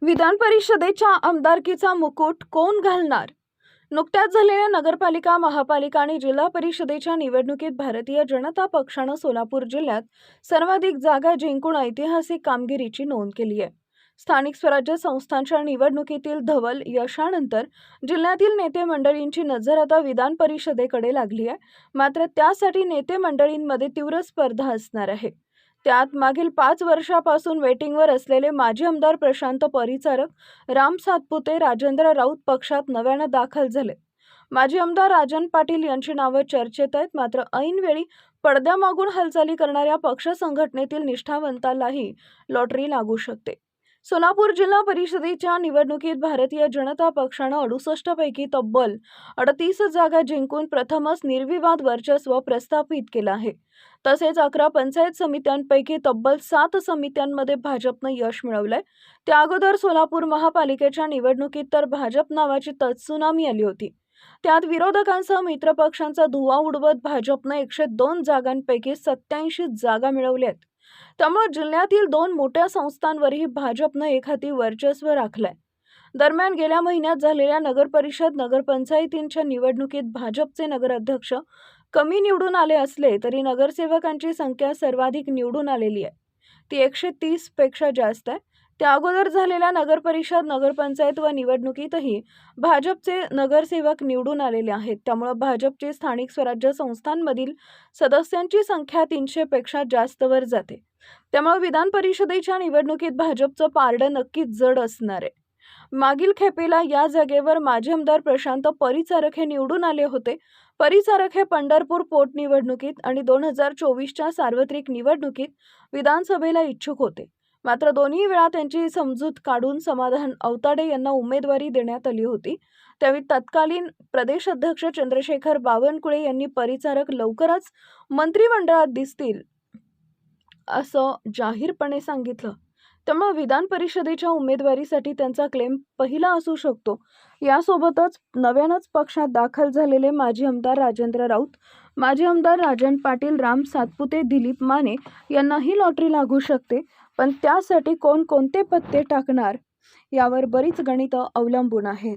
विधान परिषदेच्या आमदारकीचा मुकुट कोण घालणार? नुकत्याच झालेल्या नगरपालिका, महापालिका आणि जिल्हा परिषदेच्या निवडणुकीत भारतीय जनता पक्षानं सोलापूर जिल्ह्यात सर्वाधिक जागा जिंकून ऐतिहासिक कामगिरीची नोंद केली आहे. स्थानिक स्वराज्य संस्थांच्या निवडणुकीतील धवल यशानंतर जिल्ह्यातील नेते मंडळींची नजर आता विधान परिषदेकडे लागली आहे. मात्र त्यासाठी नेते मंडळींमध्ये तीव्र स्पर्धा असणार आहे. त्यात मागील 5 वर्षापासून वेटिंगवर असलेले माजी आमदार प्रशांत परिचारक, राम सातपुते, राजेंद्र राऊत पक्षात नव्यानं दाखल झाले. माजी आमदार राजन पाटील यांची नावं चर्चेत आहेत. मात्र ऐनवेळी पडद्यामागून हालचाली करणाऱ्या पक्ष संघटनेतील निष्ठावंतालाही लॉटरी लागू शकते. सोलापूर जिल्हा परिषदेच्या निवडणुकीत भारतीय जनता पक्षानं 68 पैकी तब्बल 38 जागा जिंकून प्रथमच निर्विवाद वर्चस्व प्रस्थापित केलं आहे. तसेच 11 पंचायत समित्यांपैकी तब्बल 7 समित्यांमध्ये भाजपनं यश मिळवलंय. त्या अगोदर सोलापूर महापालिकेच्या निवडणुकीत तर भाजप नावाची तत्सुनामी आली होती. त्यात विरोधकांसह मित्रपक्षांचा धुव्वा उडवत भाजपनं 102 जागांपैकी 87 जागा मिळवल्या आहेत. त्यामुळे जिल्ह्यातील 2 मोठ्या संस्थांवरही भाजपनं एकहाती वर्चस्व राखलंय. दरम्यान गेल्या महिन्यात झालेल्या नगरपरिषद, नगरपंचायतींच्या निवडणुकीत भाजपचे नगराध्यक्ष कमी निवडून आले असले तरी नगरसेवकांची संख्या सर्वाधिक निवडून आलेली आहे. ती 130 पेक्षा जास्त आहे. त्या अगोदर झालेल्या नगरपरिषद, नगरपंचायत व निवडणुकीतही भाजपचे नगरसेवक निवडून आलेले आहेत. त्यामुळे भाजपची स्थानिक स्वराज्य संस्थांमधील सदस्यांची संख्या 300 पेक्षा जास्त वर जाते. त्यामुळे विधान परिषदेच्या निवडणुकीत भाजपचं पारडं नक्कीच जड असणार आहे. मागील खेपेला या जागेवर माजी आमदार प्रशांत परिचारक हे निवडून आले होते. परिचारक हे पंढरपूर पोटनिवडणुकीत आणि 2024च्या सार्वत्रिक निवडणुकीत विधानसभेला इच्छुक होते. मात्र दोन्ही वेळा त्यांची समजूत काढून समाधान औताडे यांना उमेदवारी देण्यात आली होती. त्यावेळी तत्कालीन प्रदेश अध्यक्ष चंद्रशेखर बावनकुळे यांनी परिचारक लवकरच मंत्रिमंडळात दिसतील असं जाहीरपणे सांगितलं. त्यामुळे विधान परिषदेच्या उमेदवारीसाठी त्यांचा क्लेम पहिला असू शकतो. यासोबतच नव्यानंच पक्षात दाखल झालेले माजी आमदार राजेंद्र राऊत, माजी आमदार राजन पाटील, राम सातपुते, दिलीप माने यांनाही लॉटरी लागू शकते. पण त्यासाठी कोण कोणते पत्ते टाकणार यावर बरीच गणितं अवलंबून आहेत.